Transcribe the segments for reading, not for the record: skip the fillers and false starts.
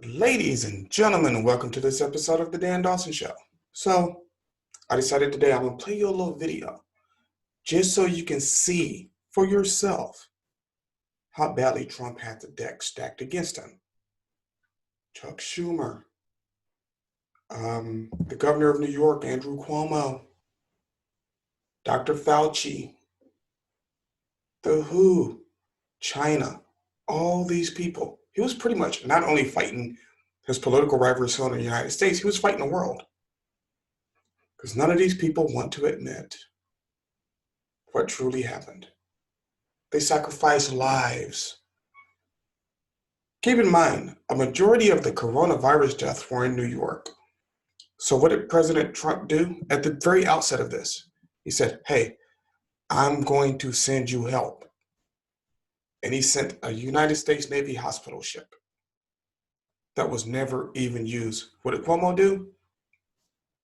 Ladies and gentlemen, welcome to this episode of The Dan Dawson Show. So, I decided today I'm going to play you a little video just so you can see for yourself how badly Trump had the deck stacked against him. Chuck Schumer, the governor of New York, Andrew Cuomo, Dr. Fauci, the WHO, China, all these people. He was pretty much not only fighting his political rivals here in the United States, he was fighting the world. Because none of these people want to admit what truly happened. They sacrificed lives. Keep in mind, a majority of the coronavirus deaths were in New York. So what did President Trump do at the very outset of this? He said, hey, I'm going to send you help. And he sent a United States Navy hospital ship that was never even used. What did Cuomo do?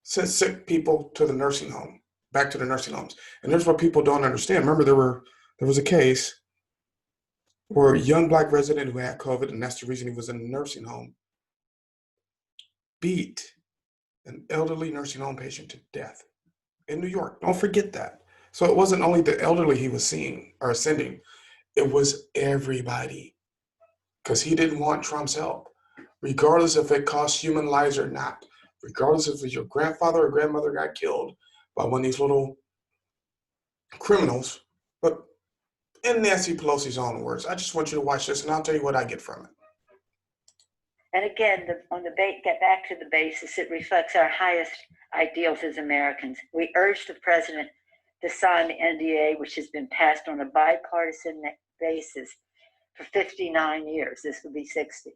Sent sick people to the nursing home, back to the nursing homes. And here's what people don't understand. Remember, there was a case where a young black resident who had COVID, and that's the reason he was in a nursing home, beat an elderly nursing home patient to death in New York. Don't forget that. So it wasn't only the elderly he was seeing or sending, it was everybody, because he didn't want Trump's help, regardless if it cost human lives or not, regardless if your grandfather or grandmother got killed by one of these little criminals. But in Nancy Pelosi's own words, I just want you to watch this, and I'll tell you what I get from it. And again, get back to the basis, it reflects our highest ideals as Americans. We urge the president to sign the NDA, which has been passed on a bipartisan basis for 59 years. This will be 60.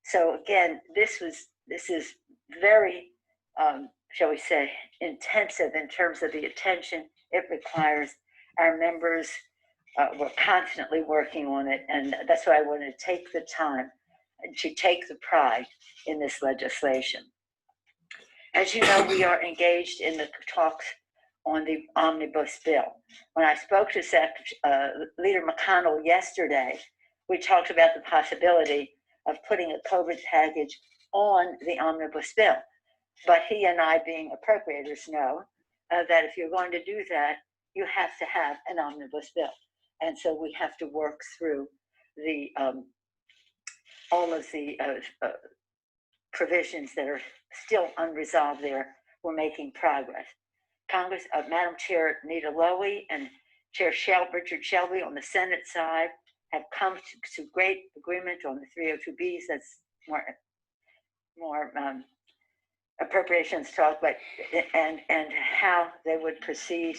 So again, this is very, shall we say, intensive in terms of the attention it requires. Our members were constantly working on it, and that's why I wanted to take the time to take the pride in this legislation. As you know, we are engaged in the talks on the omnibus bill. When I spoke to Leader McConnell yesterday, we talked about the possibility of putting a COVID package on the omnibus bill. But he and I, being appropriators, know that if you're going to do that, you have to have an omnibus bill. And so we have to work through the all of the provisions that are still unresolved there. We're making progress. Congress, Madam Chair Nita Lowey and Chair Richard Shelby on the Senate side have come to great agreement on the 302Bs. That's more appropriations talk, but and how they would proceed.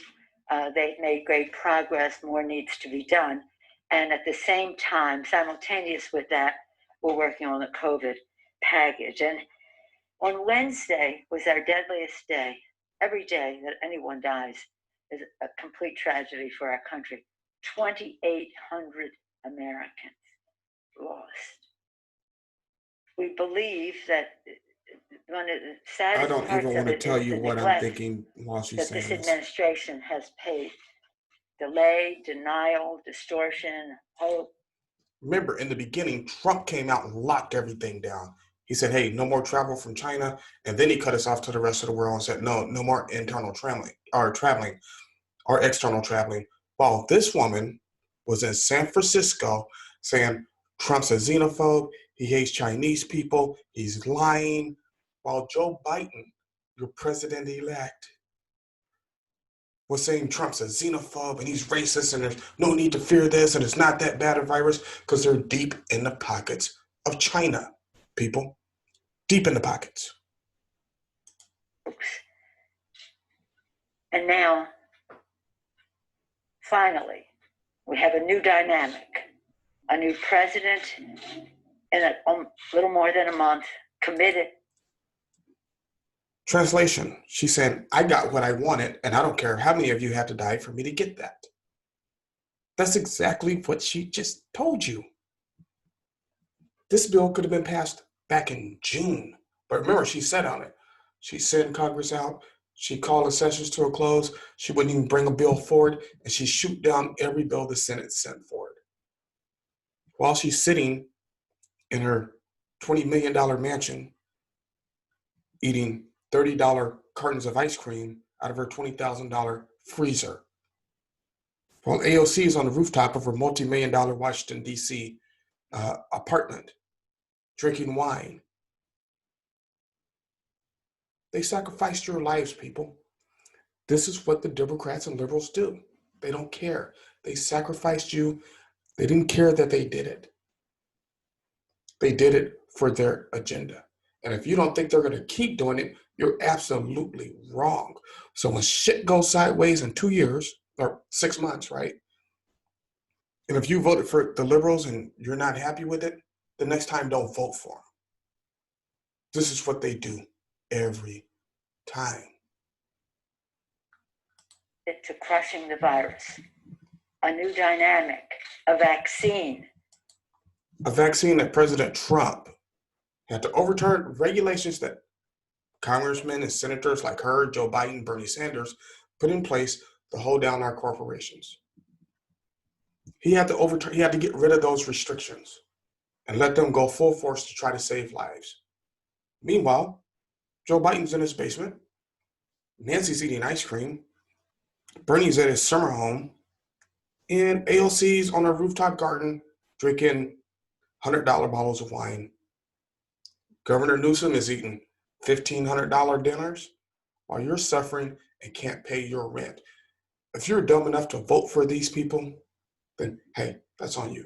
They've made great progress. More needs to be done. And at the same time, simultaneous with that, we're working on the COVID package. And on Wednesday was our deadliest day. Every day that anyone dies is a complete tragedy for our country. 2,800 Americans lost. We believe that one of the saddest I don't parts even want of to it tell is you the what I'm neglect thinking while she's that saying this this. administration has paid. Delay, denial, distortion, hope. Remember, in the beginning, Trump came out and locked everything down. He said, hey, no more travel from China. And then he cut us off to the rest of the world and said, no more internal traveling or external traveling. While this woman was in San Francisco saying Trump's a xenophobe, he hates Chinese people, he's lying. While Joe Biden, your president-elect, was saying Trump's a xenophobe and he's racist and there's no need to fear this and it's not that bad a virus because they're deep in the pockets of China, people. Deep in the pockets. And now, finally, we have a new dynamic, a new president in a little more than a month, committed. Translation, she said, I got what I wanted, and I don't care how many of you had to die for me to get that. That's exactly what she just told you. This bill could have been passed back in June. But remember, she sat on it. She sent Congress out. She called the sessions to a close. She wouldn't even bring a bill forward, and she shoot down every bill the Senate sent forward. While she's sitting in her $20 million mansion, eating $30 cartons of ice cream out of her $20,000 freezer. While AOC is on the rooftop of her multi-million dollar Washington, D.C. Apartment, drinking wine. They sacrificed your lives, people. This is what the Democrats and liberals do. They don't care. They sacrificed you. They didn't care that they did it. They did it for their agenda. And if you don't think they're going to keep doing it, you're absolutely wrong. So when shit goes sideways in 2 years or 6 months, right? And if you voted for the liberals and you're not happy with it, the next time don't vote for them. This is what they do every time. To crushing the virus, a new dynamic, a vaccine. A vaccine that President Trump had to overturn regulations that congressmen and senators like her, Joe Biden, Bernie Sanders, put in place to hold down our corporations. He had to get rid of those restrictions and let them go full force to try to save lives. Meanwhile, Joe Biden's in his basement, Nancy's eating ice cream, Bernie's at his summer home, and AOC's on her rooftop garden drinking $100 bottles of wine. Governor Newsom is eating $1,500 dinners while you're suffering and can't pay your rent. If you're dumb enough to vote for these people, then hey, that's on you.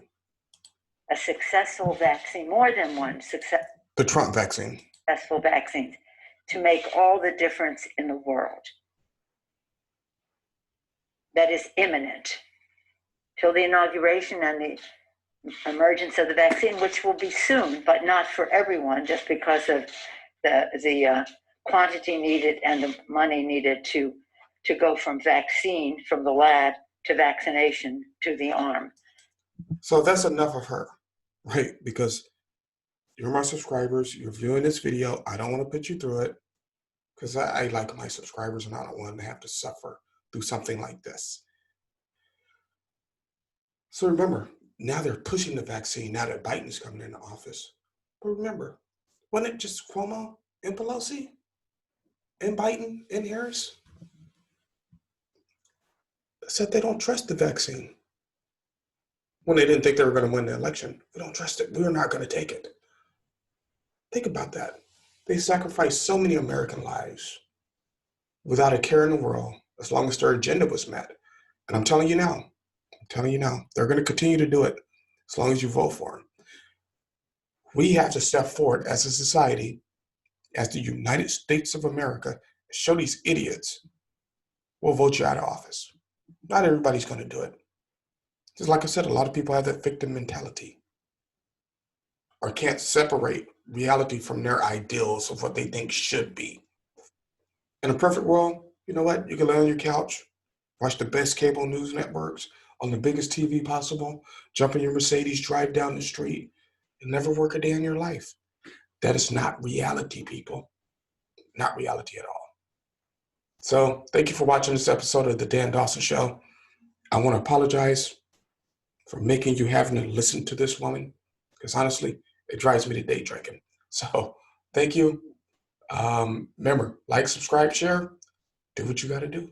A successful vaccine, more than one The Trump vaccine. Successful vaccines to make all the difference in the world. That is imminent till the inauguration and the emergence of the vaccine, which will be soon, but not for everyone, just because of the quantity needed and the money needed to go from vaccine, from the lab, to vaccination, to the arm. So that's enough of her, right? Because you're my subscribers, you're viewing this video, I don't want to put you through it, because I like my subscribers and I don't want them to have to suffer through something like this. So remember, now they're pushing the vaccine now that Biden's coming into office. But remember, wasn't it just Cuomo and Pelosi and Biden and Harris that said they don't trust the vaccine when they didn't think they were going to win the election? We don't trust it. We're not going to take it. Think about that. They sacrificed so many American lives without a care in the world, as long as their agenda was met. And I'm telling you now, they're going to continue to do it as long as you vote for them. We have to step forward as a society, as the United States of America, and show these idiots we'll vote you out of office. Not everybody's going to do it. Just like I said, a lot of people have that victim mentality or can't separate reality from their ideals of what they think should be. In a perfect world, you know what? You can lay on your couch, watch the best cable news networks on the biggest TV possible, jump in your Mercedes, drive down the street, and never work a day in your life. That is not reality, people. Not reality at all. So thank you for watching this episode of The Dan Dawson Show. I want to apologize for making you having to listen to this woman, because honestly, it drives me to day drinking. So thank you. Remember, like, subscribe, share, do what you got to do.